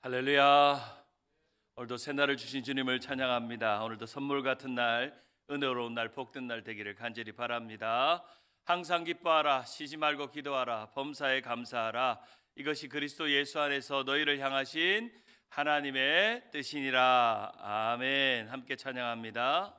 할렐루야. 오늘도 새날을 주신 주님을 찬양합니다. 오늘도 선물 같은 날, 은혜로운 날, 복된 날 되기를 간절히 바랍니다. 항상 기뻐하라, 쉬지 말고 기도하라, 범사에 감사하라. 이것이 그리스도 예수 안에서 너희를 향하신 하나님의 뜻이니라. 아멘. 함께 찬양합니다.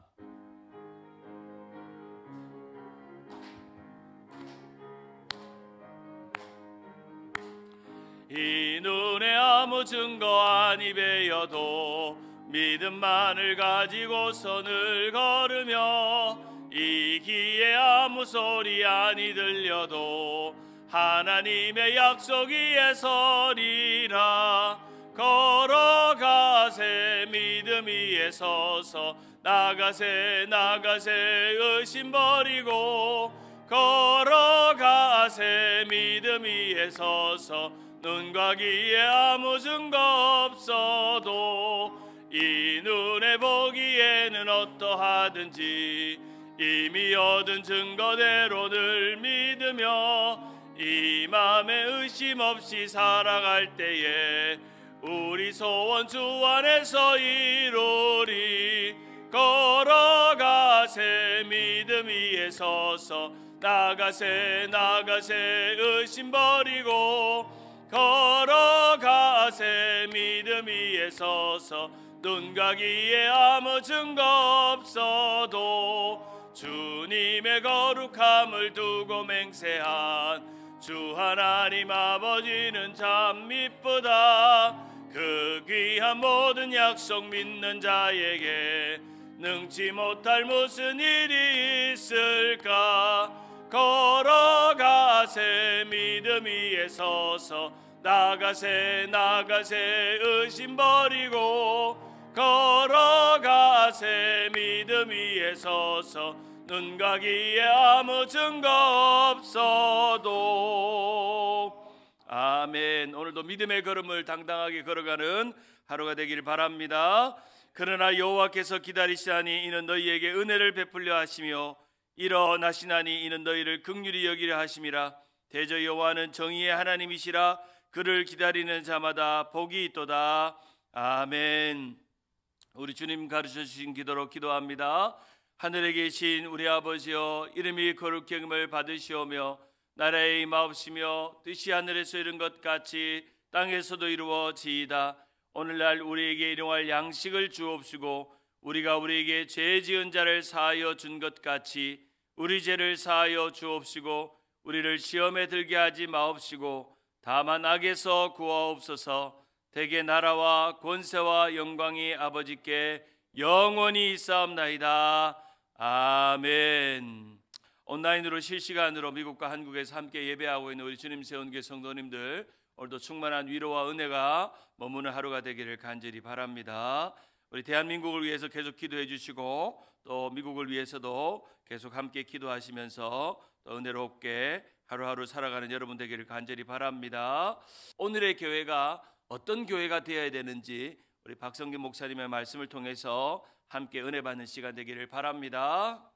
이 눈에 아무 증거 아니 배여도 믿음만을 가지고서 늘 걸으며, 이 귀에 아무 소리 아니 들려도 하나님의 약속 위에 서리라. 걸어가세 믿음 위에 서서, 나가세 나가세 의심 버리고, 걸어가세 믿음 위에 서서, 눈과 귀에 아무 증거 없어도 이 눈에 보기에는 어떠하든지 이미 얻은 증거대로 늘 믿으며, 이 맘에 의심 없이 살아갈 때에 우리 소원 주 안에서 이루리. 걸어가세 믿음 위에 서서, 나가세 나가세 의심 버리고, 걸어가세 믿음 위에 서서, 눈과 귀에 아무 증거 없어도 주님의 거룩함을 두고 맹세한 주 하나님 아버지는 참 미쁘다. 그 귀한 모든 약속 믿는 자에게 능치 못할 무슨 일이 있을까. 걸어가세 믿음 위에 서서, 나가세 나가세 의심 버리고, 걸어가세 믿음 위에 서서, 눈과 귀에 아무 증거 없어도. 아멘. 오늘도 믿음의 걸음을 당당하게 걸어가는 하루가 되기를 바랍니다. 그러나 여호와께서 기다리시다니 이는 너희에게 은혜를 베풀려 하시며, 일어나시나니 이는 너희를 긍휼히 여기려 하심이라. 대저 여호와는 정의의 하나님이시라. 그를 기다리는 자마다 복이 있도다. 아멘. 우리 주님 가르쳐 주신 기도로 기도합니다. 하늘에 계신 우리 아버지여, 이름이 거룩히 여김을 받으시오며, 나라의 임하옵시며, 뜻이 하늘에서 이룬 것 같이 땅에서도 이루어지이다. 오늘날 우리에게 일용할 양식을 주옵시고, 우리가 우리에게 죄 지은 자를 사하여 준 것 같이 우리 죄를 사하여 주옵시고, 우리를 시험에 들게 하지 마옵시고, 다만 악에서 구하옵소서. 대개 나라와 권세와 영광이 아버지께 영원히 있사옵나이다. 아멘. 온라인으로 실시간으로 미국과 한국에서 함께 예배하고 있는 우리 주님 세운교회 성도님들, 오늘도 충만한 위로와 은혜가 머무는 하루가 되기를 간절히 바랍니다. 우리 대한민국을 위해서 계속 기도해 주시고, 또 미국을 위해서도 계속 함께 기도하시면서 또 은혜롭게 하루하루 살아가는 여러분 되기를 간절히 바랍니다. 오늘의 교회가 어떤 교회가 되어야 되는지 우리 박성균 목사님의 말씀을 통해서 함께 은혜 받는 시간 되기를 바랍니다.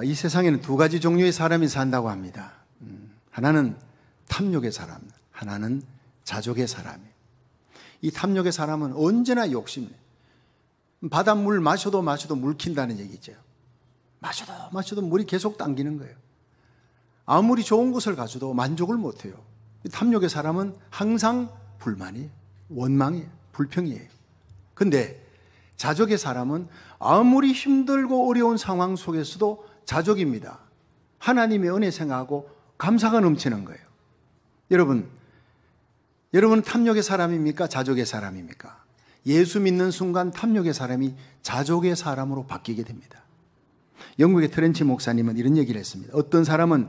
이 세상에는 두 가지 종류의 사람이 산다고 합니다. 하나는 탐욕의 사람, 하나는 자족의 사람이에요. 이 탐욕의 사람은 언제나 욕심내. 바닷물 마셔도 물킨다는 얘기죠. 마셔도 물이 계속 당기는 거예요. 아무리 좋은 것을 가져도 만족을 못해요. 이 탐욕의 사람은 항상 불만이에요. 원망이에요. 불평이에요. 근데 자족의 사람은 아무리 힘들고 어려운 상황 속에서도 자족입니다. 하나님의 은혜 생각하고 감사가 넘치는 거예요. 여러분은 탐욕의 사람입니까? 자족의 사람입니까? 예수 믿는 순간 탐욕의 사람이 자족의 사람으로 바뀌게 됩니다. 영국의 트렌치 목사님은 이런 얘기를 했습니다. 어떤 사람은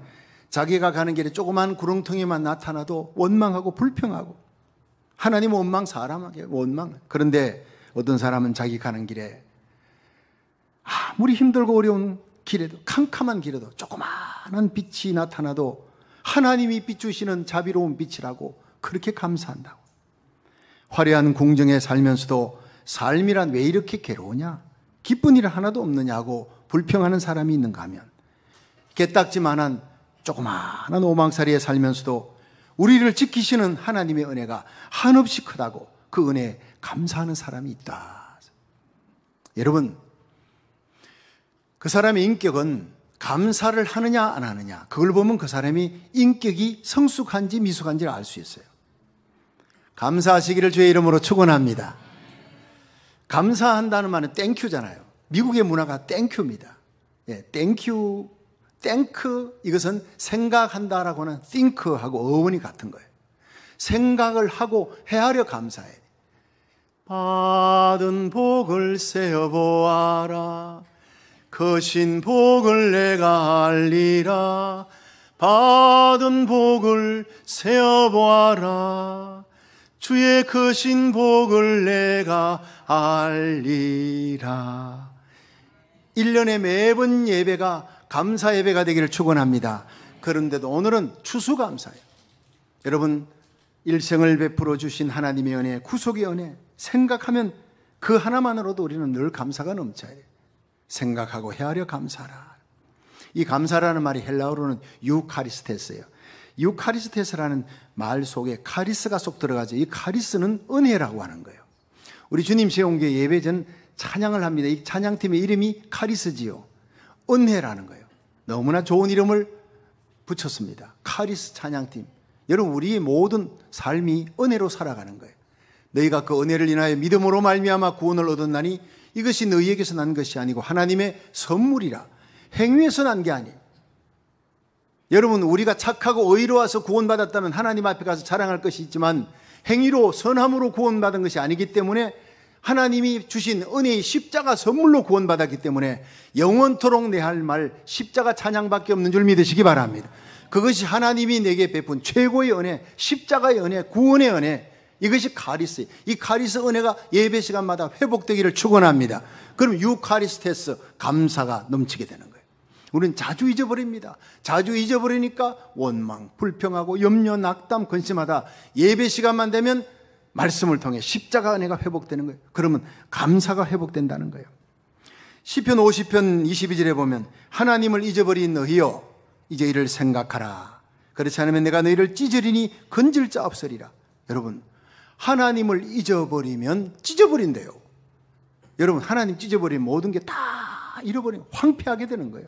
자기가 가는 길에 조그만 구렁텅이만 나타나도 원망하고 불평하고, 하나님 원망, 사람에게 원망. 그런데 어떤 사람은 자기 가는 길에 아무리 힘들고 어려운 길에도, 캄캄한 길에도 조그마한 빛이 나타나도 하나님이 비추시는 자비로운 빛이라고 그렇게 감사한다고. 화려한 궁정에 살면서도 삶이란 왜 이렇게 괴로우냐? 기쁜 일 하나도 없느냐고 불평하는 사람이 있는가 하면, 개딱지만한 조그마한 오망살이에 살면서도 우리를 지키시는 하나님의 은혜가 한없이 크다고 그 은혜에 감사하는 사람이 있다. 여러분, 그 사람의 인격은 감사를 하느냐 안 하느냐, 그걸 보면 그 사람이 인격이 성숙한지 미숙한지를 알 수 있어요. 감사하시기를 주의 이름으로 축원합니다. 감사한다는 말은 땡큐잖아요. 미국의 문화가 땡큐입니다. 예, 땡큐, 땡크, 이것은 생각한다라고 하는 think하고 어원이 같은 거예요. 생각을 하고 헤아려 감사해. 받은 복을 세어보아라. 거신 복을 내가 알리라. 받은 복을 세어보아라. 주의 거신 복을 내가 알리라. 1년에 매번 예배가 감사 예배가 되기를 축원합니다. 그런데도 오늘은 추수감사예요. 여러분, 일생을 베풀어 주신 하나님의 은혜, 구속의 은혜 생각하면 그 하나만으로도 우리는 늘 감사가 넘쳐야 돼요. 생각하고 헤아려 감사하라. 이 감사라는 말이 헬라어로는 유카리스테스예요. 유카리스테스라는 말 속에 카리스가 쏙 들어가죠. 이 카리스는 은혜라고 하는 거예요. 우리 주님 세운교회 예배 전 찬양을 합니다. 이 찬양팀의 이름이 카리스지요. 은혜라는 거예요. 너무나 좋은 이름을 붙였습니다. 카리스 찬양팀. 여러분, 우리의 모든 삶이 은혜로 살아가는 거예요. 너희가 그 은혜를 인하여 믿음으로 말미암아 구원을 얻었나니 이것이 너희에게서 난 것이 아니고 하나님의 선물이라. 행위에서 난 게 아니에요. 여러분, 우리가 착하고 의로워서 구원받았다면 하나님 앞에 가서 자랑할 것이 있지만 행위로 선함으로 구원받은 것이 아니기 때문에 하나님이 주신 은혜의 십자가 선물로 구원받았기 때문에 영원토록 내 할 말 십자가 찬양밖에 없는 줄 믿으시기 바랍니다. 그것이 하나님이 내게 베푼 최고의 은혜, 십자가의 은혜, 구원의 은혜, 이것이 카리스예요. 이 카리스 은혜가 예배 시간마다 회복되기를 축원합니다. 그럼 유카리스테스, 감사가 넘치게 되는 거예요. 우리는 자주 잊어버립니다. 자주 잊어버리니까 원망, 불평하고 염려, 낙담, 근심하다 예배 시간만 되면 말씀을 통해 십자가 은혜가 회복되는 거예요. 그러면 감사가 회복된다는 거예요. 시편 50편 22절에 보면 하나님을 잊어버린 너희여 이제 이를 생각하라. 그렇지 않으면 내가 너희를 찢으리니 건질 자 없으리라. 여러분, 하나님을 잊어버리면 찢어버린대요. 여러분, 하나님 찢어버리면 모든 게 다 잃어버리면 황폐하게 되는 거예요.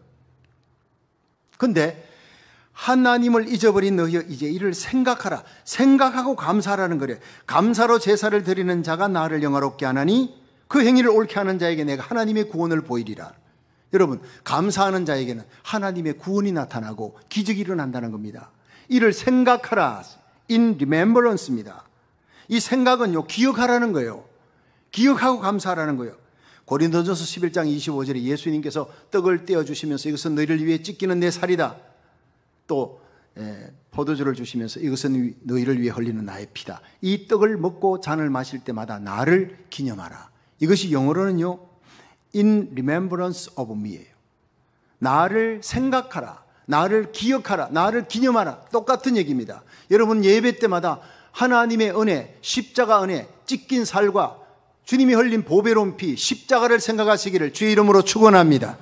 그런데 하나님을 잊어버린 너희여 이제 이를 생각하라. 생각하고 감사하라는 거래요. 감사로 제사를 드리는 자가 나를 영화롭게 하나니 그 행위를 옳게 하는 자에게 내가 하나님의 구원을 보이리라. 여러분, 감사하는 자에게는 하나님의 구원이 나타나고 기적이 일어난다는 겁니다. 이를 생각하라. In remembrance입니다. 이 생각은요, 기억하라는 거예요. 기억하고 감사하라는 거예요. 고린도전서 11장 25절에 예수님께서 떡을 떼어주시면서 이것은 너희를 위해 찢기는 내 살이다. 또 포도주를 주시면서 이것은 너희를 위해 흘리는 나의 피다. 이 떡을 먹고 잔을 마실 때마다 나를 기념하라. 이것이 영어로는요, In remembrance of me예요. 나를 생각하라. 나를 기억하라. 나를 기념하라. 똑같은 얘기입니다. 여러분, 예배 때마다 하나님의 은혜, 십자가 은혜, 찢긴 살과 주님이 흘린 보배로운 피, 십자가를 생각하시기를 주의 이름으로 축원합니다.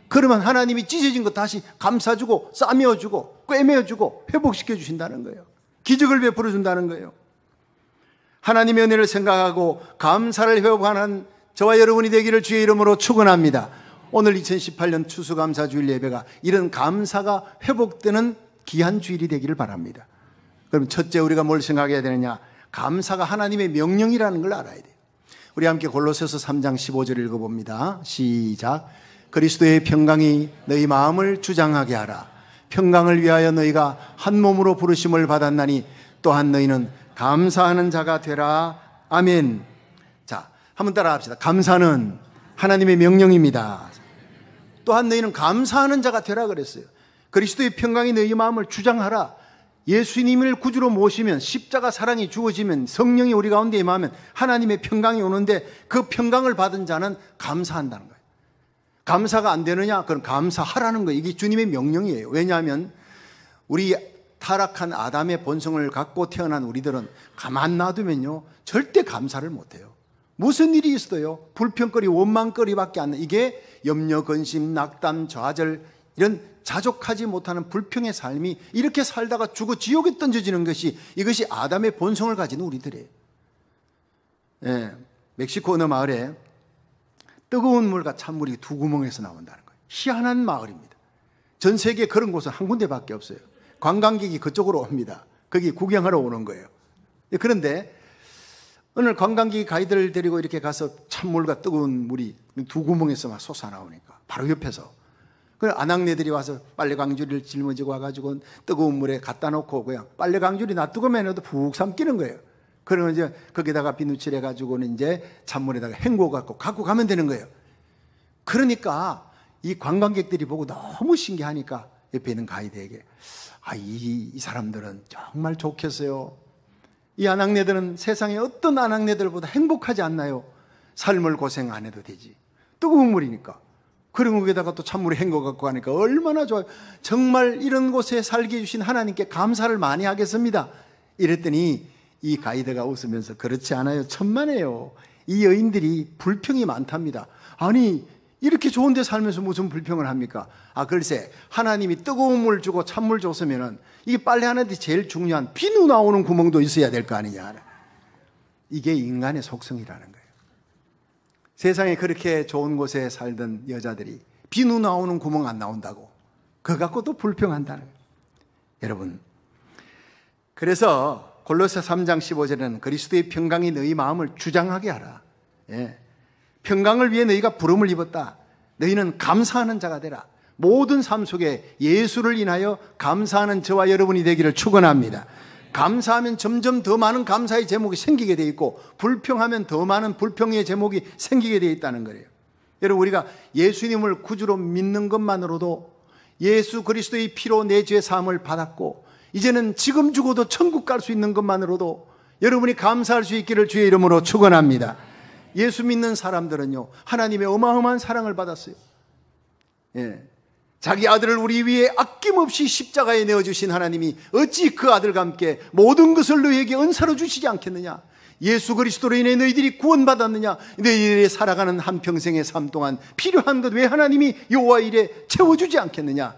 그러면 하나님이 찢어진 것 다시 감싸주고 싸매어주고 꿰매어주고 회복시켜 주신다는 거예요. 기적을 베풀어 준다는 거예요. 하나님의 은혜를 생각하고 감사를 회복하는 저와 여러분이 되기를 주의 이름으로 축원합니다. 오늘 2018년 추수감사주일 예배가 이런 감사가 회복되는 귀한 주일이 되기를 바랍니다. 그럼 첫째 우리가 뭘 생각해야 되느냐? 감사가 하나님의 명령이라는 걸 알아야 돼요. 우리 함께 골로새서 3장 15절 읽어봅니다. 시작. 그리스도의 평강이 너희 마음을 주장하게 하라. 평강을 위하여 너희가 한 몸으로 부르심을 받았나니 또한 너희는 감사하는 자가 되라. 아멘. 자, 한번 따라 합시다. 감사는 하나님의 명령입니다. 또한 너희는 감사하는 자가 되라 그랬어요. 그리스도의 평강이 너희 마음을 주장하라. 예수님을 구주로 모시면 십자가 사랑이 주어지면 성령이 우리 가운데 임하면 하나님의 평강이 오는데 그 평강을 받은 자는 감사한다는 거예요. 감사가 안 되느냐? 그럼 감사하라는 거예요. 이게 주님의 명령이에요. 왜냐하면 우리 타락한 아담의 본성을 갖고 태어난 우리들은 가만 놔두면요 절대 감사를 못해요. 무슨 일이 있어도요 불평거리 원망거리밖에 안 나요. 이게 염려, 근심, 낙담, 좌절 이런 자족하지 못하는 불평의 삶이 이렇게 살다가 죽어 지옥에 던져지는 것이 이것이 아담의 본성을 가진 우리들이에요. 예, 멕시코 어느 마을에 뜨거운 물과 찬물이 두 구멍에서 나온다는 거예요. 희한한 마을입니다. 전 세계에 그런 곳은 한 군데밖에 없어요. 관광객이 그쪽으로 옵니다. 거기 구경하러 오는 거예요. 그런데 오늘 관광객이 가이드를 데리고 이렇게 가서 찬물과 뜨거운 물이 두 구멍에서 막 솟아나오니까 바로 옆에서 그 아낙네들이 와서 빨래 강줄을 짊어지고 와가지고 뜨거운 물에 갖다 놓고 그냥 빨래 강줄이 놔두고만 해도 푹 삼키는 거예요. 그러면 이제 거기다가 비누칠 해가지고는 이제 찬물에다가 헹궈갖고 갖고 가면 되는 거예요. 그러니까 이 관광객들이 보고 너무 신기하니까 옆에 있는 가이드에게 이 사람들은 정말 좋겠어요. 이 아낙네들은 세상에 어떤 아낙네들보다 행복하지 않나요? 삶을 고생 안 해도 되지. 뜨거운 물이니까. 그리고 거기다가 또 찬물에 헹궈 갖고 가니까 얼마나 좋아요. 정말 이런 곳에 살게 해주신 하나님께 감사를 많이 하겠습니다. 이랬더니 이 가이드가 웃으면서 그렇지 않아요. 천만에요. 이 여인들이 불평이 많답니다. 아니 이렇게 좋은 데 살면서 무슨 불평을 합니까? 글쎄 하나님이 뜨거운 물 주고 찬물 줬으면은 이게 빨래하는데 제일 중요한 비누 나오는 구멍도 있어야 될 거 아니냐. 이게 인간의 속성이라는 거예요. 세상에 그렇게 좋은 곳에 살던 여자들이 비누 나오는 구멍 안 나온다고 그거 갖고도 불평한다는 거예요. 여러분, 그래서 골로새 3장 15절에는 그리스도의 평강이 너희 마음을 주장하게 하라. 평강을 위해 너희가 부름을 입었다. 너희는 감사하는 자가 되라. 모든 삶 속에 예수를 인하여 감사하는 저와 여러분이 되기를 축원합니다. 감사하면 점점 더 많은 감사의 제목이 생기게 돼 있고 불평하면 더 많은 불평의 제목이 생기게 돼 있다는 거예요. 여러분, 우리가 예수님을 구주로 믿는 것만으로도 예수 그리스도의 피로 내 죄 사함을 받았고 이제는 지금 죽어도 천국 갈 수 있는 것만으로도 여러분이 감사할 수 있기를 주의 이름으로 축원합니다. 예수 믿는 사람들은요 하나님의 어마어마한 사랑을 받았어요. 자기 아들을 우리 위해 아낌없이 십자가에 내어주신 하나님이 어찌 그 아들과 함께 모든 것을 너희에게 은사로 주시지 않겠느냐. 예수 그리스도로 인해 너희들이 구원받았느냐. 너희들이 살아가는 한평생의 삶 동안 필요한 것 왜 하나님이 여호와 일에 채워주지 않겠느냐.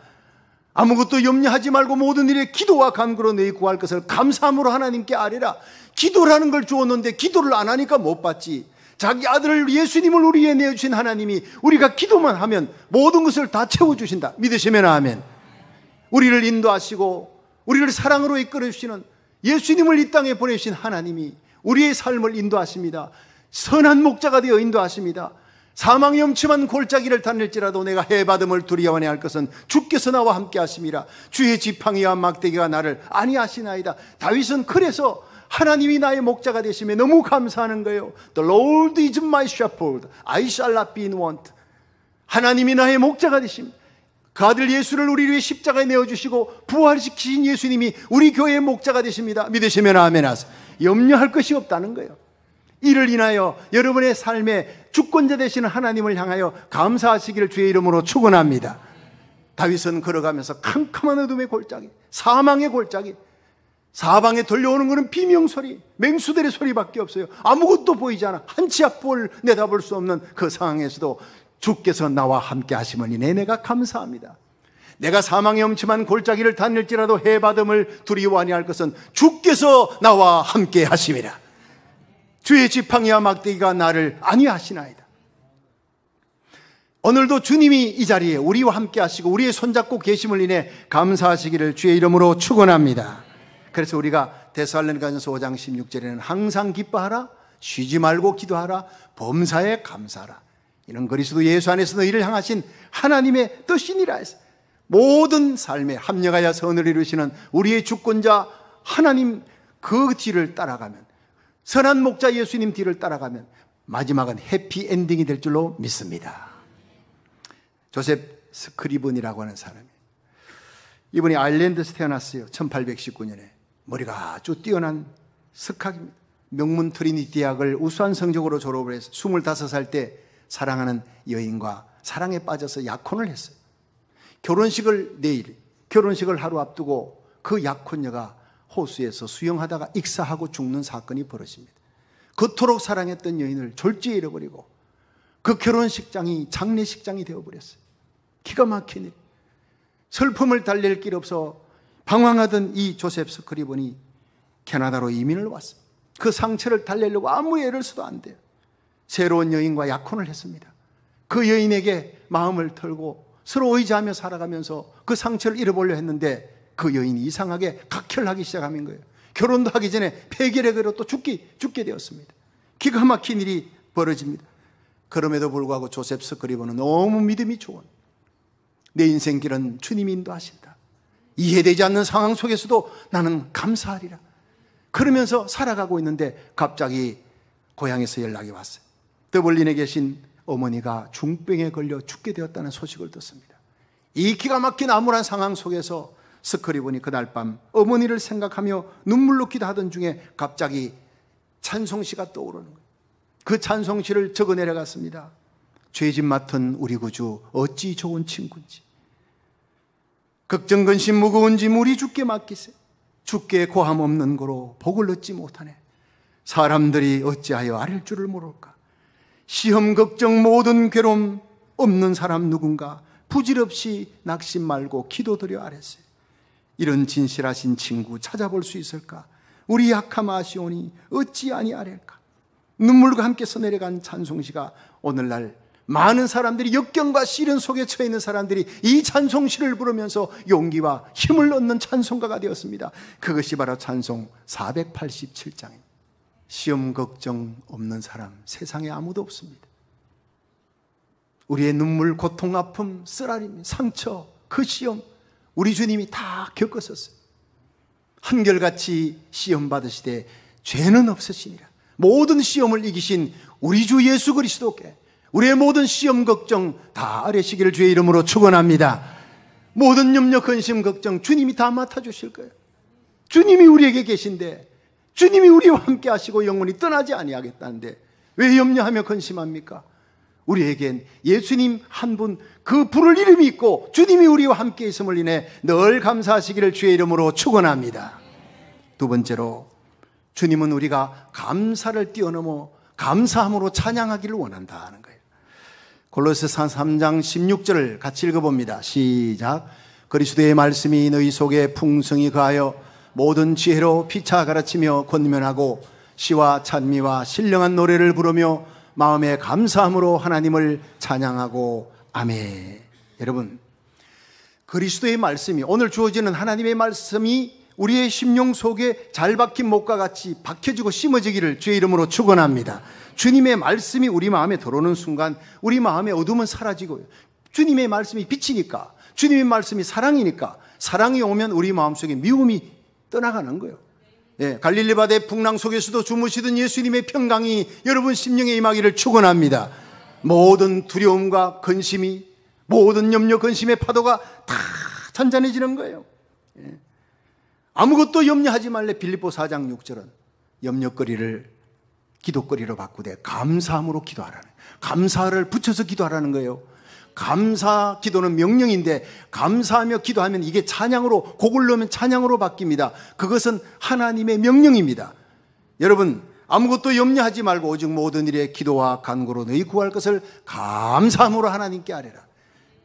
아무것도 염려하지 말고 모든 일에 기도와 간구로 너희 구할 것을 감사함으로 하나님께 아뢰라. 기도라는 걸 주었는데 기도를 안 하니까 못 받지. 자기 아들을 예수님을 우리에게 내어주신 하나님이 우리가 기도만 하면 모든 것을 다 채워주신다. 믿으시면 아멘. 우리를 인도하시고 우리를 사랑으로 이끌어주시는 예수님을 이 땅에 보내주신 하나님이 우리의 삶을 인도하십니다. 선한 목자가 되어 인도하십니다. 사망의 엄침한 골짜기를 다닐지라도 내가 해받음을 두려워하냐 할 것은 주께서 나와 함께 하심이라. 주의 지팡이와 막대기가 나를 안위하시나이다. 다윗은 그래서 하나님이 나의 목자가 되시며 너무 감사하는 거예요. The Lord is my shepherd, I shall not be in want. 하나님이 나의 목자가 되십니다. 그 아들 예수를 우리 위해 십자가에 내어주시고 부활시키신 예수님이 우리 교회의 목자가 되십니다. 믿으시면 아멘 하세요. 염려할 것이 없다는 거예요. 이를 인하여 여러분의 삶의 주권자 되시는 하나님을 향하여 감사하시기를 주의 이름으로 축원합니다. 다윗은 걸어가면서 캄캄한 어둠의 골짜기, 사망의 골짜기, 사방에 들려오는 것은 비명소리, 맹수들의 소리밖에 없어요. 아무것도 보이지 않아. 한 치 앞을 내다볼 수 없는 그 상황에서도 주께서 나와 함께 하심을 인해 내가 감사합니다. 내가 사망의 엄침한 골짜기를 다닐지라도 해받음을 두려워하니 할 것은 주께서 나와 함께 하심이라. 주의 지팡이와 막대기가 나를 안위하시나이다. 오늘도 주님이 이 자리에 우리와 함께 하시고 우리의 손잡고 계심을 인해 감사하시기를 주의 이름으로 축원합니다. 그래서 우리가 데살로니가전서 5장 16절에는 항상 기뻐하라, 쉬지 말고 기도하라, 범사에 감사하라. 이는 그리스도 예수 안에서 너희를 향하신 하나님의 뜻이니라 해서 모든 삶에 합력하여 선을 이루시는 우리의 주권자 하나님 그 뒤를 따라가면, 선한 목자 예수님 뒤를 따라가면 마지막은 해피엔딩이 될 줄로 믿습니다. 조셉 스크리븐이라고 하는 사람이에요. 이분이 아일랜드에서 태어났어요. 1819년에. 머리가 아주 뛰어난 석학입니다. 명문 트리니티 대학을 우수한 성적으로 졸업을 해서 25살 때 사랑하는 여인과 사랑에 빠져서 약혼을 했어요. 결혼식을 내일, 결혼식을 하루 앞두고 그 약혼녀가 호수에서 수영하다가 익사하고 죽는 사건이 벌어집니다. 그토록 사랑했던 여인을 졸지에 잃어버리고 그 결혼식장이 장례식장이 되어버렸어요. 기가 막힌 일. 슬픔을 달랠 길 없어 방황하던 이 조셉 스크리본이 캐나다로 이민을 왔어요. 그 상처를 달래려고 아무 애를 써도 안 돼요. 새로운 여인과 약혼을 했습니다. 그 여인에게 마음을 털고 서로 의지하며 살아가면서 그 상처를 잃어보려 했는데 그 여인이 이상하게 각혈하기 시작한 거예요. 결혼도 하기 전에 폐결의 괴로 또 죽게 되었습니다. 기가 막힌 일이 벌어집니다. 그럼에도 불구하고 조셉 스크리본은 너무 믿음이 좋은, 내 인생 길은 주님이 인도하신다, 이해되지 않는 상황 속에서도 나는 감사하리라, 그러면서 살아가고 있는데 갑자기 고향에서 연락이 왔어요. 더블린에 계신 어머니가 중병에 걸려 죽게 되었다는 소식을 듣습니다. 이 기가 막힌 암울한 상황 속에서 스크리본이 그날 밤 어머니를 생각하며 눈물로 기도하던 중에 갑자기 찬송시가 떠오르는 거예요. 그 찬송시를 적어 내려갔습니다. 죄짐 맡은 우리 구주 어찌 좋은 친구인지, 걱정 근심 무거운 짐 우리 주께 맡기세, 주께 고함 없는 고로 복을 얻지 못하네, 사람들이 어찌하여 아릴 줄을 모를까, 시험 걱정 모든 괴로움 없는 사람 누군가 부질없이 낙심 말고 기도드려 아뢰세. 이런 진실하신 친구 찾아볼 수 있을까? 우리 약함 아시오니 어찌 아니하릴까? 눈물과 함께 써내려간 찬송시가 오늘날 많은 사람들이 역경과 시련 속에 처해 있는 사람들이 이 찬송시를 부르면서 용기와 힘을 얻는 찬송가가 되었습니다. 그것이 바로 찬송 487장입니다. 시험 걱정 없는 사람 세상에 아무도 없습니다. 우리의 눈물, 고통, 아픔, 쓰라림, 상처, 그 시험 우리 주님이 다 겪었었어요. 한결같이 시험 받으시되 죄는 없으시니라. 모든 시험을 이기신 우리 주 예수 그리스도께 우리의 모든 시험 걱정 다 아뢰시기를 주의 이름으로 축원합니다. 모든 염려, 근심, 걱정 주님이 다 맡아주실 거예요. 주님이 우리에게 계신데, 주님이 우리와 함께 하시고 영원히 떠나지 아니하겠다는데 왜 염려하며 근심합니까? 우리에겐 예수님 한 분, 그 부를 이름이 있고 주님이 우리와 함께 있음을 인해 늘 감사하시기를 주의 이름으로 축원합니다. 두 번째로, 주님은 우리가 감사를 뛰어넘어 감사함으로 찬양하기를 원한다는 거예요. 골로새서 3장 16절을 같이 읽어봅니다. 시작. 그리스도의 말씀이 너희 속에 풍성히 거하여 모든 지혜로 피차 가르치며 권면하고 시와 찬미와 신령한 노래를 부르며 마음에 감사함으로 하나님을 찬양하고 아멘. 여러분, 그리스도의 말씀이, 오늘 주어지는 하나님의 말씀이 우리의 심령 속에 잘 박힌 못과 같이 박혀지고 심어지기를 주의 이름으로 축원합니다. 주님의 말씀이 우리 마음에 들어오는 순간 우리 마음의 어둠은 사라지고요, 주님의 말씀이 빛이니까, 주님의 말씀이 사랑이니까, 사랑이 오면 우리 마음속에 미움이 떠나가는 거예요. 예, 갈릴리 바다의 풍랑 속에서도 주무시던 예수님의 평강이 여러분 심령에 임하기를 축원합니다. 모든 두려움과 근심이, 모든 염려 근심의 파도가 다 잔잔해지는 거예요. 예. 아무것도 염려하지 말래. 빌립보 4장 6절은 염려거리를 기도거리로 바꾸되 감사함으로 기도하라는, 감사를 붙여서 기도하라는 거예요. 감사 기도는 명령인데 감사하며 기도하면 이게 찬양으로, 곡을 넣으면 찬양으로 바뀝니다. 그것은 하나님의 명령입니다. 여러분, 아무것도 염려하지 말고 오직 모든 일에 기도와 간구로 너희 구할 것을 감사함으로 하나님께 아뢰라.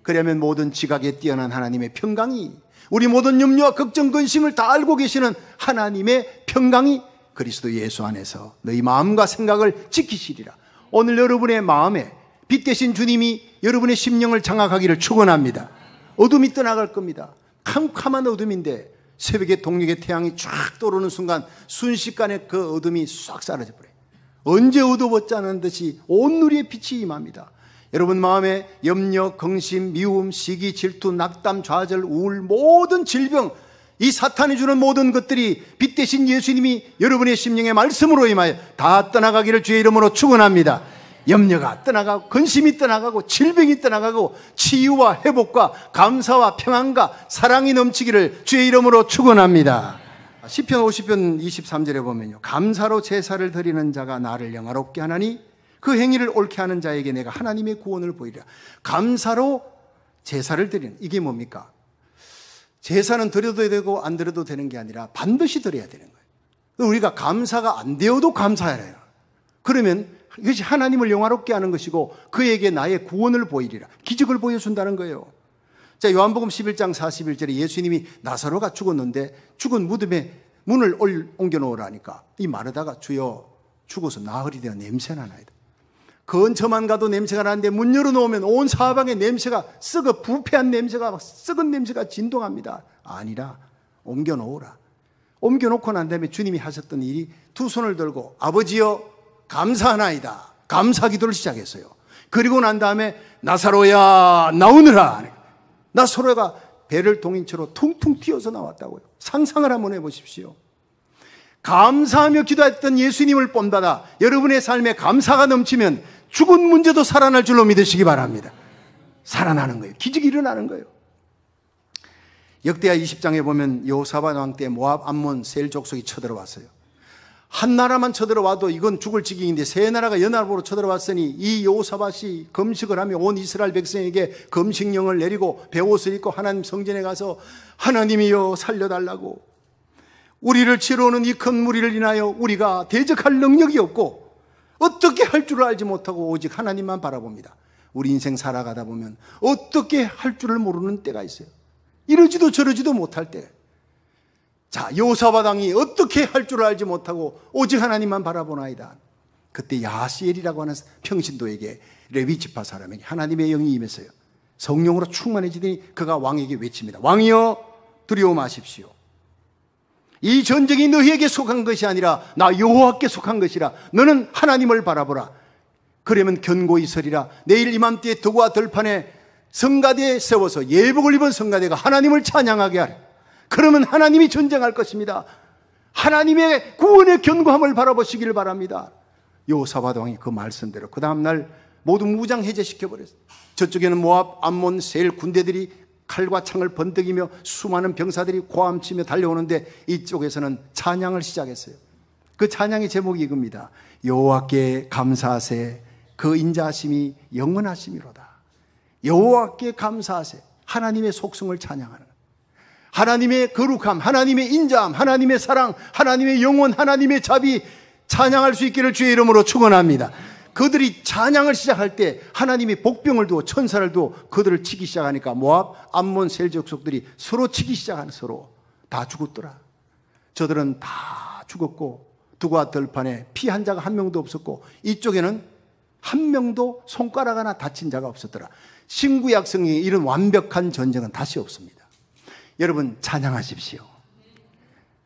그러면 모든 지각에 뛰어난 하나님의 평강이, 우리 모든 염려와 걱정, 근심을 다 알고 계시는 하나님의 평강이 그리스도 예수 안에서 너희 마음과 생각을 지키시리라. 오늘 여러분의 마음에 빛 대신 주님이 여러분의 심령을 장악하기를 축원합니다. 어둠이 떠나갈 겁니다. 캄캄한 어둠인데 새벽에 동력의 태양이 쫙 떠오르는 순간 순식간에 그 어둠이 싹 사라져 버려요. 언제 어두웠지 않은 듯이 온 누리의 빛이 임합니다. 여러분 마음에 염려, 긍심, 미움, 시기, 질투, 낙담, 좌절, 우울, 모든 질병, 이 사탄이 주는 모든 것들이 빛 대신 예수님이 여러분의 심령의 말씀으로 임하여 다 떠나가기를 주의 이름으로 축원합니다. 염려가 떠나가고, 근심이 떠나가고, 질병이 떠나가고, 치유와 회복과 감사와 평안과 사랑이 넘치기를 주의 이름으로 축원합니다. 시편 50편 23절에 보면요, 감사로 제사를 드리는 자가 나를 영화롭게 하나니 그 행위를 옳게 하는 자에게 내가 하나님의 구원을 보이리라. 감사로 제사를 드리는, 이게 뭡니까? 제사는 드려도 되고 안 드려도 되는 게 아니라 반드시 드려야 되는 거예요. 우리가 감사가 안 되어도 감사해야 해요. 그러면 이것이 하나님을 영화롭게 하는 것이고 그에게 나의 구원을 보이리라. 기적을 보여준다는 거예요. 자, 요한복음 11장 41절에 예수님이 나사로가 죽었는데 죽은 무덤에 문을 옮겨놓으라니까 이 마르다가 주여 죽어서 나흘이 되어 냄새나 나이다. 근처만 가도 냄새가 나는데 문 열어놓으면 온 사방에 냄새가 썩어 부패한 냄새가 막 썩은 냄새가 진동합니다. 아니라 옮겨놓으라. 옮겨놓고 난 다음에 주님이 하셨던 일이 두 손을 들고 아버지여 감사하나이다. 감사 기도를 시작했어요. 그리고 난 다음에 나사로야 나오느라. 나사로가 배를 동인처로 퉁퉁 튀어서 나왔다고요. 상상을 한번 해보십시오. 감사하며 기도했던 예수님을 본받아 여러분의 삶에 감사가 넘치면 죽은 문제도 살아날 줄로 믿으시기 바랍니다. 살아나는 거예요. 기적이 일어나는 거예요. 역대하 20장에 보면 여호사밧 왕 때 모압, 암몬, 셀 족속이 쳐들어왔어요. 한 나라만 쳐들어와도 이건 죽을 지경인데 세 나라가 연합으로 쳐들어왔으니 이 여호사밧이 금식을 하며 온 이스라엘 백성에게 금식령을 내리고 베옷을 입고 하나님 성전에 가서 하나님이여 살려달라고, 우리를 치러오는 이 큰 무리를 인하여 우리가 대적할 능력이 없고 어떻게 할 줄을 알지 못하고 오직 하나님만 바라봅니다. 우리 인생 살아가다 보면 어떻게 할 줄을 모르는 때가 있어요. 이러지도 저러지도 못할 때. 자, 여호사밧 왕이 어떻게 할 줄을 알지 못하고 오직 하나님만 바라보나이다. 그때 야하시엘이라고 하는 평신도에게 레위 지파 사람에게 하나님의 영이 임했어요. 성령으로 충만해지더니 그가 왕에게 외칩니다. 왕이여 두려워 마십시오. 이 전쟁이 너희에게 속한 것이 아니라 나 여호와께 속한 것이라. 너는 하나님을 바라보라. 그러면 견고히 서리라. 내일 이맘때에 덕과 들판에 성가대에 세워서 예복을 입은 성가대가 하나님을 찬양하게 하라. 그러면 하나님이 전쟁할 것입니다. 하나님의 구원의 견고함을 바라보시기를 바랍니다. 여호사밧 왕이 그 말씀대로 그 다음날 모두 무장 해제시켜버렸어요. 저쪽에는 모압, 암몬, 셀 군대들이 칼과 창을 번뜩이며 수많은 병사들이 고함치며 달려오는데 이쪽에서는 찬양을 시작했어요. 그 찬양의 제목이 이겁니다. 여호와께 감사하세. 그 인자하심이 영원하심이로다. 여호와께 감사하세. 하나님의 속성을 찬양하는 것. 하나님의 거룩함, 하나님의 인자함, 하나님의 사랑, 하나님의 영원, 하나님의 자비 찬양할 수 있기를 주의 이름으로 축원합니다. 그들이 찬양을 시작할 때 하나님이 복병을 두어 천사를 두어 그들을 치기 시작하니까 모압, 암몬, 셀 족속들이 서로 치기 시작하는, 서로 다 죽었더라. 저들은 다 죽었고 두과 들판에 피 한 자가 한 명도 없었고 이쪽에는 한 명도 손가락 하나 다친 자가 없었더라. 신구약 성경에 이런 완벽한 전쟁은 다시 없습니다. 여러분 찬양하십시오.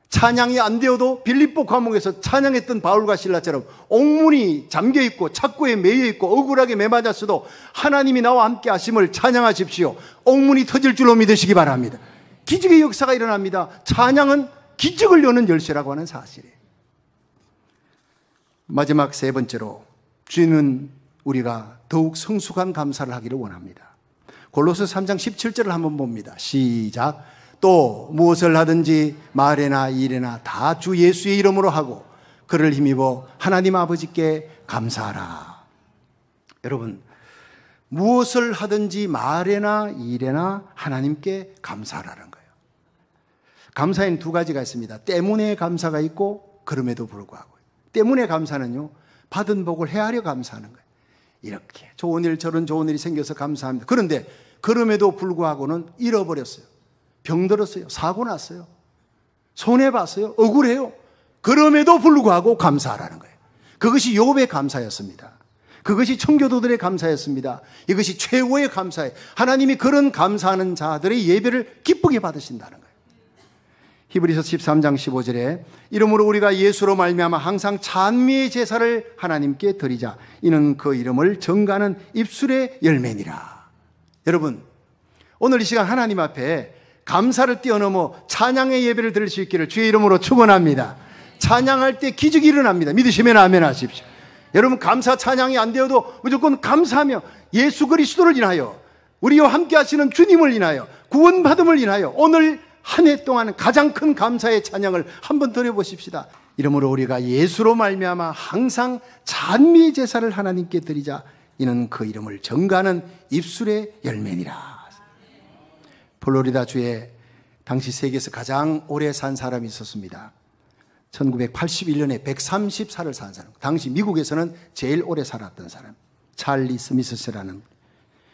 찬양이 안 되어도 빌립보 감옥에서 찬양했던 바울과 실라처럼 옥문이 잠겨있고 착고에 매여있고 억울하게 매맞았어도 하나님이 나와 함께 하심을 찬양하십시오. 옥문이 터질 줄로 믿으시기 바랍니다. 기적의 역사가 일어납니다. 찬양은 기적을 여는 열쇠라고 하는 사실이에요. 마지막 세 번째로 주님은 우리가 더욱 성숙한 감사를 하기를 원합니다. 골로새 3장 17절을 한번 봅니다. 시작. 또 무엇을 하든지 말에나 일에나 다 주 예수의 이름으로 하고 그를 힘입어 하나님 아버지께 감사하라. 여러분, 무엇을 하든지 말에나 일에나 하나님께 감사하라는 거예요. 감사에는 두 가지가 있습니다. 때문에 감사가 있고 그럼에도 불구하고. 때문에 감사는요, 받은 복을 헤아려 감사하는 거예요. 이렇게 좋은 일 저런 좋은 일이 생겨서 감사합니다. 그런데 그럼에도 불구하고는 잃어버렸어요. 병들었어요. 사고 났어요. 손해봤어요. 억울해요. 그럼에도 불구하고 감사하라는 거예요. 그것이 욥의 감사였습니다. 그것이 청교도들의 감사였습니다. 이것이 최고의 감사예요. 하나님이 그런 감사하는 자들의 예배를 기쁘게 받으신다는 거예요. 히브리서 13장 15절에 이러므로 우리가 예수로 말미암아 항상 찬미의 제사를 하나님께 드리자. 이는 그 이름을 전가하는 입술의 열매니라. 여러분, 오늘 이 시간 하나님 앞에 감사를 뛰어넘어 찬양의 예배를 드릴 수 있기를 주의 이름으로 축원합니다. 찬양할 때 기적이 일어납니다. 믿으시면 아멘 하십시오. 여러분, 감사 찬양이 안 되어도 무조건 감사하며 예수 그리스도를 인하여, 우리와 함께 하시는 주님을 인하여, 구원받음을 인하여 오늘 한 해 동안 가장 큰 감사의 찬양을 한번 드려보십시다. 이러므로 우리가 예수로 말미암아 항상 찬미의 제사를 하나님께 드리자. 이는 그 이름을 전가하는 입술의 열매니라. 플로리다 주에 당시 세계에서 가장 오래 산 사람이 있었습니다. 1981년에 130살을 산 사람. 당시 미국에서는 제일 오래 살았던 사람. 찰리 스미스라는.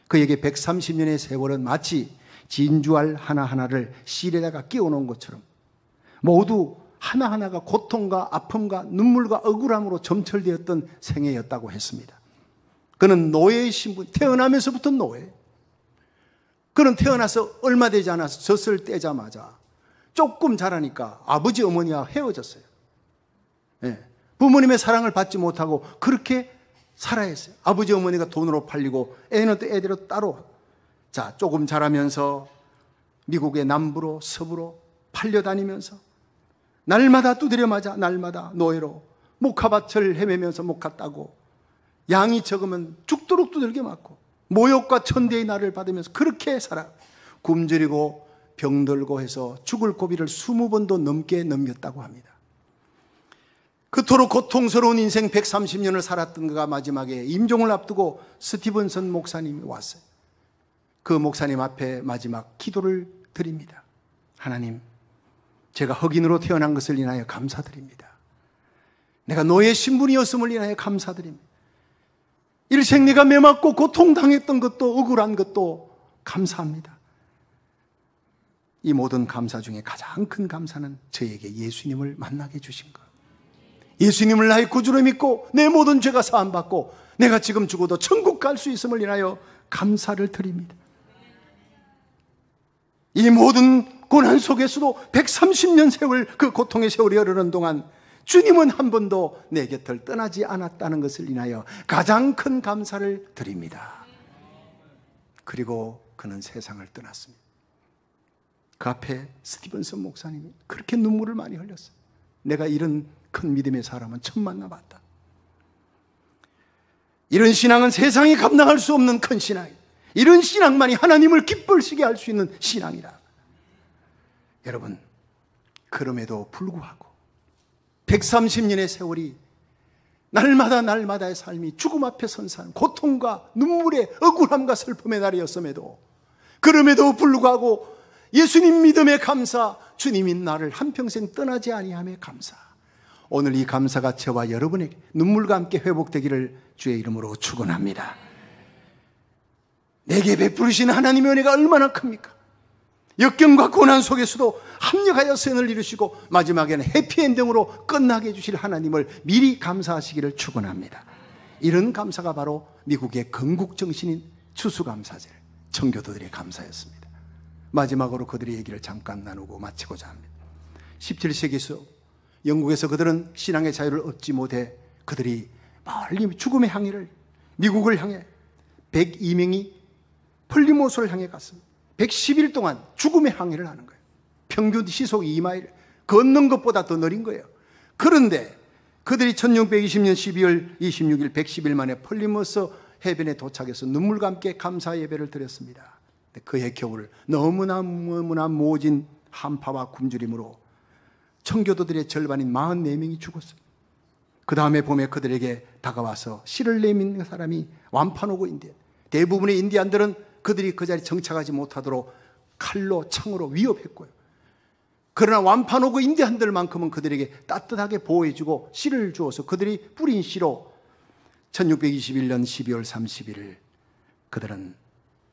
그에게 130년의 세월은 마치 진주알 하나하나를 실에다가 끼워놓은 것처럼 모두 하나하나가 고통과 아픔과 눈물과 억울함으로 점철되었던 생애였다고 했습니다. 그는 노예의 신분, 태어나면서부터 노예. 그는 태어나서 얼마 되지 않아서 젖을 떼자마자 조금 자라니까 아버지 어머니와 헤어졌어요. 예. 부모님의 사랑을 받지 못하고 그렇게 살아야 했어요. 아버지 어머니가 돈으로 팔리고 애는 또 애대로 따로. 자, 조금 자라면서 미국의 남부로 서부로 팔려다니면서 날마다 두드려 맞아 날마다 노예로 목화밭을 헤매면서 목화 따고 양이 적으면 죽도록 두들겨 맞고 모욕과 천대의 날을 받으면서 그렇게 살아. 굶주리고 병들고 해서 죽을 고비를 20번도 넘게 넘겼다고 합니다. 그토록 고통스러운 인생 130년을 살았던 그가 마지막에 임종을 앞두고 스티븐슨 목사님이 왔어요. 그 목사님 앞에 마지막 기도를 드립니다. 하나님, 제가 흑인으로 태어난 것을 인하여 감사드립니다. 내가 노예 신분이었음을 인하여 감사드립니다. 일생 내가 매맞고 고통당했던 것도 억울한 것도 감사합니다. 이 모든 감사 중에 가장 큰 감사는 저에게 예수님을 만나게 해주신 것. 예수님을 나의 구주로 믿고 내 모든 죄가 사함받고 내가 지금 죽어도 천국 갈 수 있음을 인하여 감사를 드립니다. 이 모든 고난 속에서도 130년 세월 그 고통의 세월이 흐르는 동안 주님은 한 번도 내 곁을 떠나지 않았다는 것을 인하여 가장 큰 감사를 드립니다. 그리고 그는 세상을 떠났습니다. 그 앞에 스티븐슨 목사님이 그렇게 눈물을 많이 흘렸어요. 내가 이런 큰 믿음의 사람은 처음 만나봤다. 이런 신앙은 세상이 감당할 수 없는 큰 신앙이다. 이런 신앙만이 하나님을 기쁘시게 할 수 있는 신앙이다. 여러분, 그럼에도 불구하고 130년의 세월이 날마다의 삶이 죽음 앞에 선 삶, 고통과 눈물의 억울함과 슬픔의 날이었음에도 그럼에도 불구하고 예수님 믿음에 감사, 주님이 나를 한평생 떠나지 아니함에 감사. 오늘 이 감사가 저와 여러분에게 눈물과 함께 회복되기를 주의 이름으로 축원합니다. 내게 베푸시는 하나님의 은혜가 얼마나 큽니까? 역경과 고난 속에서도 합력하여 선을 이루시고 마지막에는 해피엔딩으로 끝나게 해주실 하나님을 미리 감사하시기를 축원합니다. 이런 감사가 바로 미국의 건국정신인 추수감사절, 청교도들의 감사였습니다. 마지막으로 그들의 얘기를 잠깐 나누고 마치고자 합니다. 17세기에서 영국에서 그들은 신앙의 자유를 얻지 못해 그들이 멀리 죽음의 항해를, 미국을 향해 102명이 플리모스를 향해 갔습니다. 110일 동안 죽음의 항해를 하는 거예요. 평균 시속 2마일, 걷는 것보다 더 느린 거예요. 그런데 그들이 1620년 12월 26일 110일 만에 플리모스 해변에 도착해서 눈물과 함께 감사 예배를 드렸습니다. 그의 겨울 너무나 모진 한파와 굶주림으로 청교도들의 절반인 44명이 죽었어요. 그 다음에 봄에 그들에게 다가와서 씨를 내미는 사람이 완파노고 인디안. 대부분의 인디안들은 그들이 그 자리에 정착하지 못하도록 칼로 창으로 위협했고요. 그러나 완파노고 인디안들만큼은 그들에게 따뜻하게 보호해주고 씨를 주어서 그들이 뿌린 씨로 1621년 12월 31일 그들은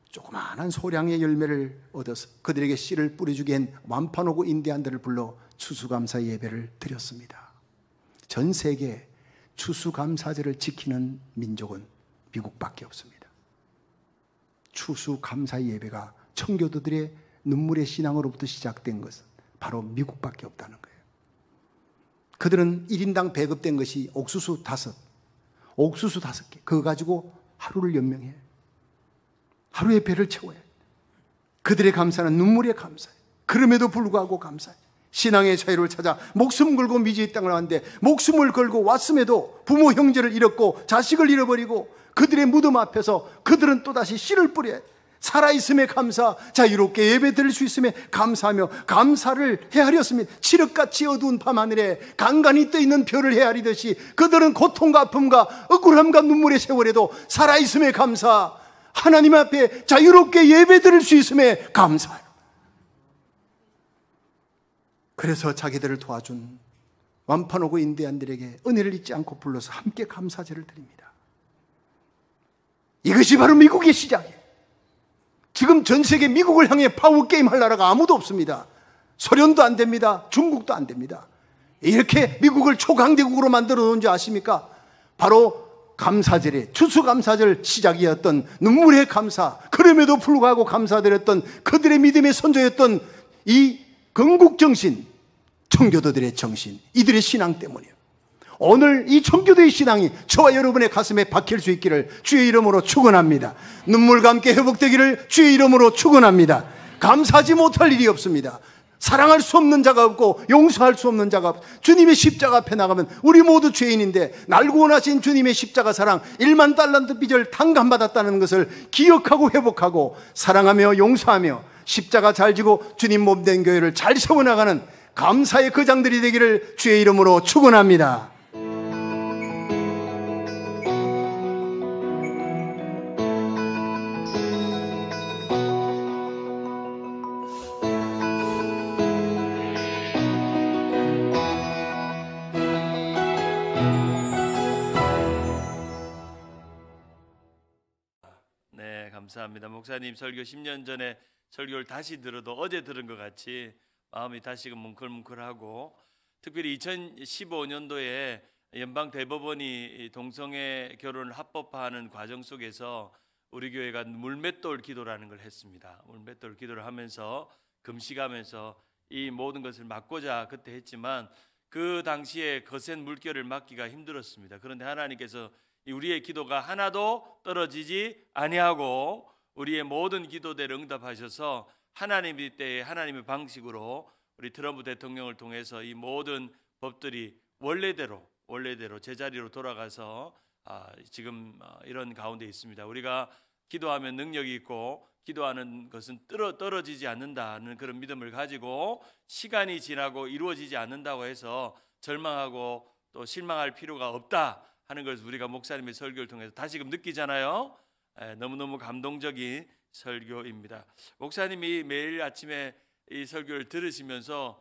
조그마한 소량의 열매를 얻어서 그들에게 씨를 뿌려주게 한 완파노고 인디안들을 불러 추수감사 예배를 드렸습니다. 전 세계 추수감사절을 지키는 민족은 미국밖에 없습니다. 추수감사 예배가 청교도들의 눈물의 신앙으로부터 시작된 것은 바로 미국밖에 없다는 거예요. 그들은 1인당 배급된 것이 옥수수 5개, 그거 가지고 하루를 연명해요. 하루의 배를 채워요. 그들의 감사는 눈물의 감사예요. 그럼에도 불구하고 감사해요. 신앙의 자유를 찾아 목숨 걸고 미지의 땅을 왔는데 목숨을 걸고 왔음에도 부모 형제를 잃었고 자식을 잃어버리고 그들의 무덤 앞에서 그들은 또다시 씨를 뿌려요. 살아있음에 감사, 자유롭게 예배 드릴 수 있음에 감사하며 감사를 헤아렸습니다. 칠흑같이 어두운 밤하늘에 간간히 떠있는 별을 헤아리듯이 그들은 고통과 아픔과 억울함과 눈물의 세월에도 살아있음에 감사, 하나님 앞에 자유롭게 예배 드릴 수 있음에 감사해요. 그래서 자기들을 도와준 완파노고 인디안들에게 은혜를 잊지 않고 불러서 함께 감사제를 드립니다. 이것이 바로 미국의 시작이에요. 지금 전 세계 미국을 향해 파워게임 할 나라가 아무도 없습니다. 소련도 안 됩니다. 중국도 안 됩니다. 이렇게 미국을 초강대국으로 만들어 놓은 줄 아십니까? 바로 감사절에 추수감사절 시작이었던 눈물의 감사, 그럼에도 불구하고 감사드렸던 그들의 믿음의 선조였던 이 건국정신, 청교도들의 정신, 이들의 신앙 때문이에요. 오늘 이 청교도의 신앙이 저와 여러분의 가슴에 박힐 수 있기를 주의 이름으로 축원합니다. 눈물과 함께 회복되기를 주의 이름으로 축원합니다. 감사하지 못할 일이 없습니다. 사랑할 수 없는 자가 없고 용서할 수 없는 자가 없고, 주님의 십자가 앞에 나가면 우리 모두 죄인인데 날고 원하신 주님의 십자가 사랑 1만 달란트 빚을 탕감받았다는 것을 기억하고 회복하고 사랑하며 용서하며 십자가 잘 지고 주님 몸된 교회를 잘 세워나가는 감사의 거장들이 되기를 주의 이름으로 축원합니다. 네, 감사합니다. 목사님 설교 10년 전에 설교를 다시 들어도 어제 들은 것 같이 마음이 다시금 뭉클뭉클하고, 특별히 2015년도에 연방 대법원이 동성애 결혼을 합법화하는 과정 속에서 우리 교회가 물맷돌 기도라는 걸 했습니다. 물맷돌 기도를 하면서 금식하면서 이 모든 것을 막고자 그때 했지만 그 당시에 거센 물결을 막기가 힘들었습니다. 그런데 하나님께서 우리의 기도가 하나도 떨어지지 아니하고 우리의 모든 기도대로 응답하셔서 하나님의 때에 하나님의 방식으로 우리 트럼프 대통령을 통해서 이 모든 법들이 원래대로 제자리로 돌아가서 지금 이런 가운데 있습니다. 우리가 기도하면 능력이 있고 기도하는 것은 떨어지지 않는다는 그런 믿음을 가지고 시간이 지나고 이루어지지 않는다고 해서 절망하고 또 실망할 필요가 없다 하는 것을 우리가 목사님의 설교를 통해서 다시금 느끼잖아요. 너무너무 감동적인 설교입니다. 목사님이 매일 아침에 이 설교를 들으시면서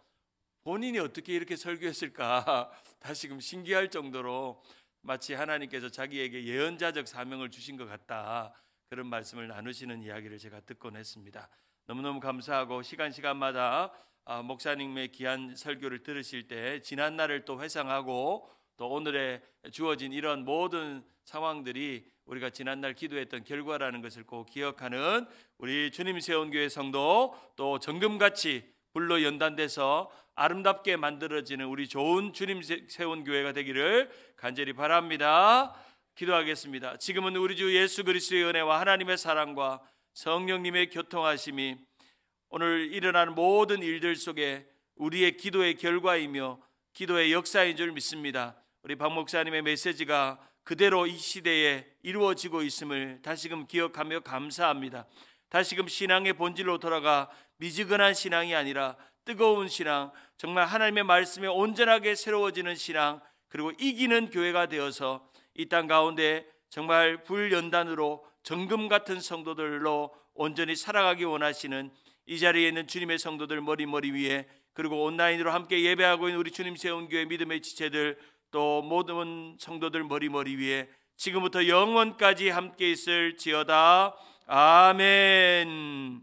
본인이 어떻게 이렇게 설교했을까 다시금 신기할 정도로 마치 하나님께서 자기에게 예언자적 사명을 주신 것 같다, 그런 말씀을 나누시는 이야기를 제가 듣곤 했습니다. 너무너무 감사하고 시간마다 목사님의 귀한 설교를 들으실 때 지난 날을 또 회상하고 또 오늘에 주어진 이런 모든 상황들이 우리가 지난날 기도했던 결과라는 것을 꼭 기억하는 우리 주님 세운 교회 성도, 또 정금같이 불로 연단돼서 아름답게 만들어지는 우리 좋은 주님 세운 교회가 되기를 간절히 바랍니다. 기도하겠습니다. 지금은 우리 주 예수 그리스도의 은혜와 하나님의 사랑과 성령님의 교통하심이 오늘 일어나는 모든 일들 속에 우리의 기도의 결과이며 기도의 역사인 줄 믿습니다. 우리 박 목사님의 메시지가 그대로 이 시대에 이루어지고 있음을 다시금 기억하며 감사합니다. 다시금 신앙의 본질로 돌아가 미지근한 신앙이 아니라 뜨거운 신앙, 정말 하나님의 말씀에 온전하게 새로워지는 신앙, 그리고 이기는 교회가 되어서 이 땅 가운데 정말 불연단으로 정금 같은 성도들로 온전히 살아가기 원하시는 이 자리에 있는 주님의 성도들 머리 위에, 그리고 온라인으로 함께 예배하고 있는 우리 주님 세운 교회 믿음의 지체들, 또 모든 성도들 머리 위에 지금부터 영원까지 함께 있을지어다. 아멘.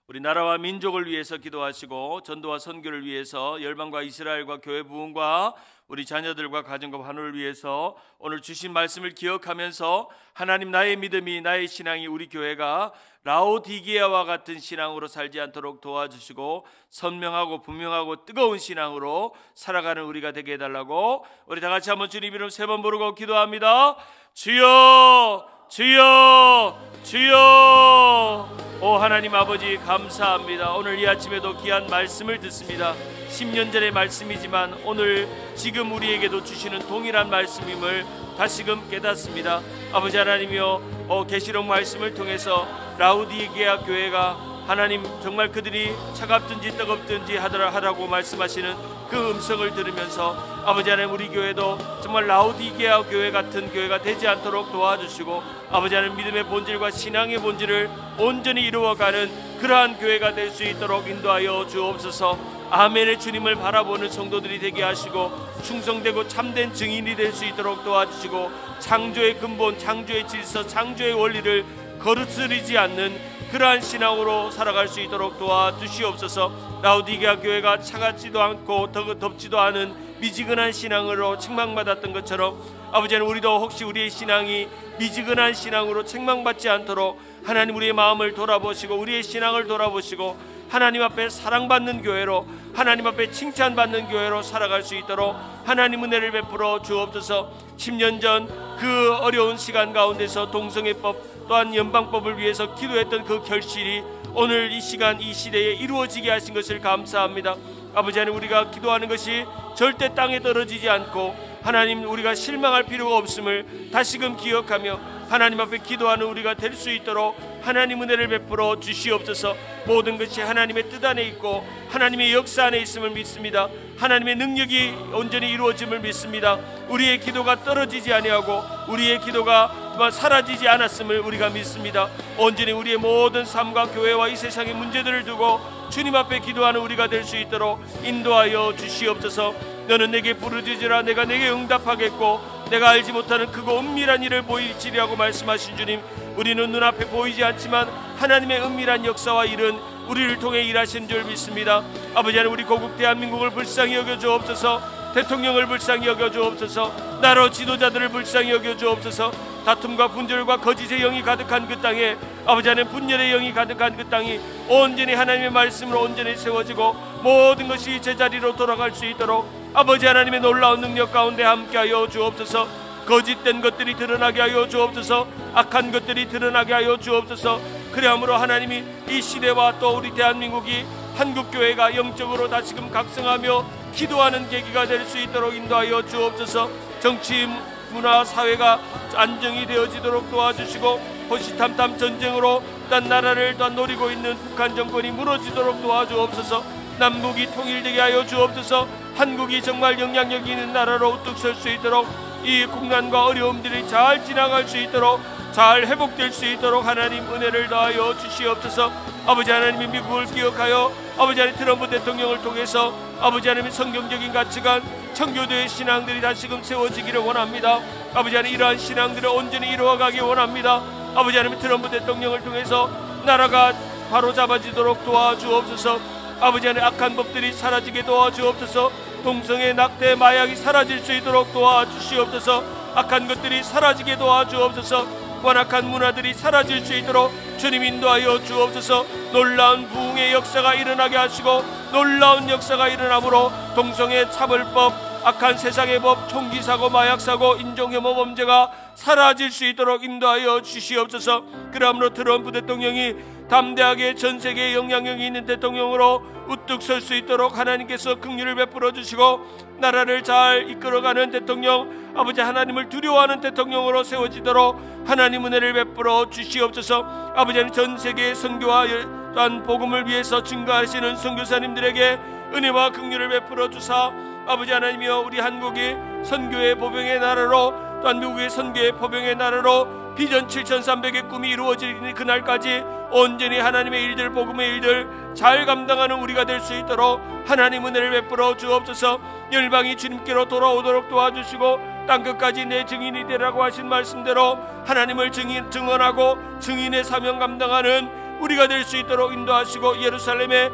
우리 나라와 민족을 위해서 기도하시고 전도와 선교를 위해서 열방과 이스라엘과 교회 부흥과 우리 자녀들과 가정과 환우를 위해서 오늘 주신 말씀을 기억하면서 하나님, 나의 믿음이, 나의 신앙이 우리 교회가 라오디게아와 같은 신앙으로 살지 않도록 도와주시고 선명하고 분명하고 뜨거운 신앙으로 살아가는 우리가 되게 해달라고 우리 다 같이 한번 주님 이름 3번 부르고 기도합니다. 주여, 주여, 주여. 오 하나님 아버지 감사합니다. 오늘 이 아침에도 귀한 말씀을 듣습니다. 10년 전의 말씀이지만 오늘 지금 우리에게도 주시는 동일한 말씀임을 다시금 깨닫습니다. 아버지 하나님이여, 계시록 말씀을 통해서 라우디게아 교회가 하나님 정말 그들이 차갑든지 뜨겁든지 하라고 말씀하시는 그 음성을 들으면서 아버지 하나님 우리 교회도 정말 라우디게아 교회 같은 교회가 되지 않도록 도와주시고 아버지 하나님 믿음의 본질과 신앙의 본질을 온전히 이루어가는 그러한 교회가 될 수 있도록 인도하여 주옵소서. 아멘의 주님을 바라보는 성도들이 되게 하시고 충성되고 참된 증인이 될 수 있도록 도와주시고 창조의 근본, 창조의 질서, 창조의 원리를 거스르지 않는 그러한 신앙으로 살아갈 수 있도록 도와주시옵소서. 라오디게아 교회가 차갑지도 않고 덥지도 않은 미지근한 신앙으로 책망받았던 것처럼 아버지 하나님, 우리도 혹시 우리의 신앙이 미지근한 신앙으로 책망받지 않도록 하나님 우리의 마음을 돌아보시고 우리의 신앙을 돌아보시고 하나님 앞에 사랑받는 교회로, 하나님 앞에 칭찬받는 교회로 살아갈 수 있도록 하나님 은혜를 베풀어 주옵소서. 10년 전 그 어려운 시간 가운데서 동성애법 또한 연방법을 위해서 기도했던 그 결실이 오늘 이 시간 이 시대에 이루어지게 하신 것을 감사합니다. 아버지 하나님, 우리가 기도하는 것이 절대 땅에 떨어지지 않고 하나님 우리가 실망할 필요가 없음을 다시금 기억하며 하나님 앞에 기도하는 우리가 될 수 있도록 하나님 은혜를 베풀어 주시옵소서. 모든 것이 하나님의 뜻 안에 있고 하나님의 역사 안에 있음을 믿습니다. 하나님의 능력이 온전히 이루어짐을 믿습니다. 우리의 기도가 떨어지지 아니하고 우리의 기도가 사라지지 않았음을 우리가 믿습니다. 온전히 우리의 모든 삶과 교회와 이 세상의 문제들을 두고 주님 앞에 기도하는 우리가 될 수 있도록 인도하여 주시옵소서. 너는 내게 부르짖으라 내가 내게 응답하겠고 내가 알지 못하는 크고 은밀한 일을 보이시리라고 말씀하신 주님, 우리는 눈앞에 보이지 않지만 하나님의 은밀한 역사와 일은 우리를 통해 일하신 줄 믿습니다. 아버지 하나님, 우리 고국 대한민국을 불쌍히 여겨 주옵소서. 대통령을 불쌍히 여겨 주옵소서. 나라 지도자들을 불쌍히 여겨 주옵소서. 다툼과 분절과 거짓의 영이 가득한 그 땅에 아버지 하나님, 분열의 영이 가득한 그 땅이 온전히 하나님의 말씀으로 온전히 세워지고 모든 것이 제자리로 돌아갈 수 있도록 아버지 하나님의 놀라운 능력 가운데 함께하여 주옵소서. 거짓된 것들이 드러나게 하여 주옵소서. 악한 것들이 드러나게 하여 주옵소서. 그러므로 하나님이 이 시대와 또 우리 대한민국이 한국교회가 영적으로 다시금 각성하며 기도하는 계기가 될 수 있도록 인도하여 주옵소서. 정치, 문화, 사회가 안정이 되어지도록 도와주시고 호시탐탐 전쟁으로 딴 나라를 또 노리고 있는 북한 정권이 무너지도록 도와주옵소서. 남북이 통일되게 하여 주옵소서. 한국이 정말 영향력 있는 나라로 우뚝 설 수 있도록 이 국난과 어려움들이 잘 지나갈 수 있도록 잘 회복될 수 있도록 하나님 은혜를 더하여 주시옵소서. 아버지 하나님이 미국을 기억하여 아버지 하나님 트럼프 대통령을 통해서 아버지 하나님의 성경적인 가치관, 청교도의 신앙들이 다시금 세워지기를 원합니다. 아버지 하나님, 이러한 신앙들을 온전히 이루어가기 원합니다. 아버지 하나님, 트럼프 대통령을 통해서 나라가 바로잡아지도록 도와주옵소서. 아버지 하나님, 악한 법들이 사라지게 도와주옵소서. 동성애, 낙태, 마약이 사라질 수 있도록 도와주시옵소서. 악한 것들이 사라지게 도와주옵소서. 완악한 문화들이 사라질 수 있도록 주님 인도하여 주옵소서. 놀라운 부흥의 역사가 일어나게 하시고 놀라운 역사가 일어나므로 동성애 차별법, 악한 세상의 법, 총기사고, 마약사고, 인종혐오 범죄가 사라질 수 있도록 인도하여 주시옵소서. 그러므로 트럼프 대통령이 담대하게 전 세계에 영향력이 있는 대통령으로 우뚝 설 수 있도록 하나님께서 긍휼을 베풀어 주시고 나라를 잘 이끌어가는 대통령, 아버지 하나님을 두려워하는 대통령으로 세워지도록 하나님 은혜를 베풀어 주시옵소서. 아버지 하나님, 전 세계의 선교와 또한 복음을 위해서 증거하시는 선교사님들에게 은혜와 긍휼을 베풀어 주사 아버지 하나님이여, 우리 한국이 선교의 보병의 나라로 또한 미국의 선교의 보병의 나라로 비전 7300의 꿈이 이루어지는 그날까지 온전히 하나님의 일들, 복음의 일들 잘 감당하는 우리가 될 수 있도록 하나님 은혜를 베풀어 주옵소서. 열방이 주님께로 돌아오도록 도와주시고 땅끝까지 내 증인이 되라고 하신 말씀대로 하나님을 증언하고 증인의 사명 감당하는 우리가 될 수 있도록 인도하시고 예루살렘에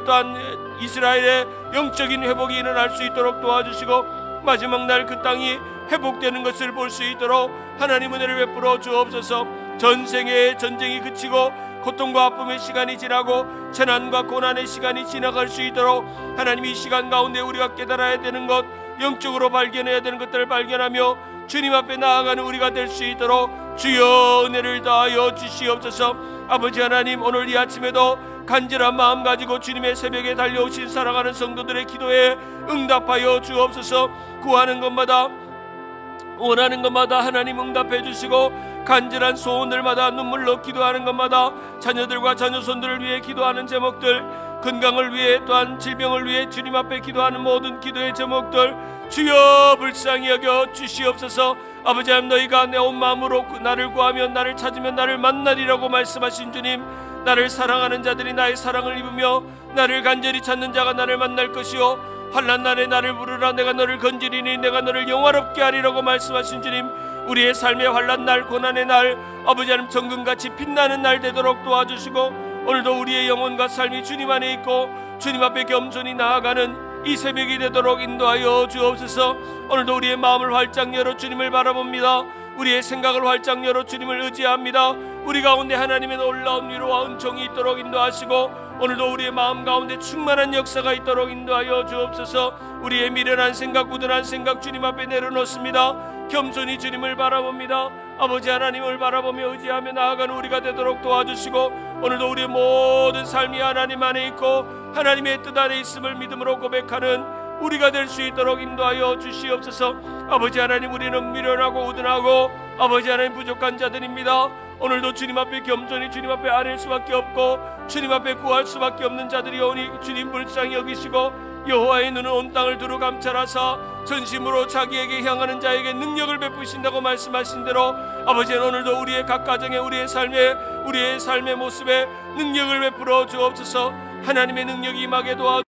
또한 이스라엘의 영적인 회복이 일어날 수 있도록 도와주시고 마지막 날 그 땅이 회복되는 것을 볼 수 있도록 하나님 은혜를 베풀어 주옵소서. 전 세계의 전쟁이 그치고 고통과 아픔의 시간이 지나고 재난과 고난의 시간이 지나갈 수 있도록 하나님 이 시간 가운데 우리가 깨달아야 되는 것, 영적으로 발견해야 되는 것들을 발견하며 주님 앞에 나아가는 우리가 될 수 있도록 주여 은혜를 다하여 주시옵소서. 아버지 하나님, 오늘 이 아침에도 간절한 마음 가지고 주님의 새벽에 달려오신 사랑하는 성도들의 기도에 응답하여 주옵소서. 구하는 것마다 원하는 것마다 하나님 응답해 주시고 간절한 소원들마다 눈물로 기도하는 것마다 자녀들과 자녀손들을 위해 기도하는 제목들, 건강을 위해 또한 질병을 위해 주님 앞에 기도하는 모든 기도의 제목들 주여 불쌍히 여겨 주시옵소서. 아버지 하나님, 너희가 내 온 마음으로 나를 구하면 나를 찾으면 나를 만나리라고 말씀하신 주님, 나를 사랑하는 자들이 나의 사랑을 입으며 나를 간절히 찾는 자가 나를 만날 것이요 환난 날에 나를 부르라 내가 너를 건지리니 내가 너를 영화롭게 하리라고 말씀하신 주님, 우리의 삶의 환난 날, 고난의 날, 아버지 하나님 정금같이 빛나는 날 되도록 도와주시고, 오늘도 우리의 영혼과 삶이 주님 안에 있고 주님 앞에 겸손히 나아가는 이 새벽이 되도록 인도하여 주옵소서. 오늘도 우리의 마음을 활짝 열어 주님을 바라봅니다. 우리의 생각을 활짝 열어 주님을 의지합니다. 우리 가운데 하나님의 놀라운 위로와 은총이 있도록 인도하시고, 오늘도 우리의 마음 가운데 충만한 역사가 있도록 인도하여 주옵소서. 우리의 미련한 생각, 굳은한 생각 주님 앞에 내려놓습니다. 겸손히 주님을 바라봅니다. 아버지 하나님을 바라보며 의지하며 나아가는 우리가 되도록 도와주시고, 오늘도 우리의 모든 삶이 하나님 안에 있고 하나님의 뜻 안에 있음을 믿음으로 고백하는 우리가 될 수 있도록 인도하여 주시옵소서. 아버지 하나님, 우리는 미련하고 우둔하고 아버지 하나님 부족한 자들입니다. 오늘도 주님 앞에 겸손히 주님 앞에 아뢰일 수밖에 없고 주님 앞에 구할 수밖에 없는 자들이 오니 주님 불쌍히 여기시고, 여호와의 눈은 온 땅을 두루 감찰하사 전심으로 자기에게 향하는 자에게 능력을 베푸신다고 말씀하신 대로, 아버지는 오늘도 우리의 각 가정에 우리의 삶의 모습에 능력을 베풀어 주옵소서. 하나님의 능력이 임하게 도와주옵소서.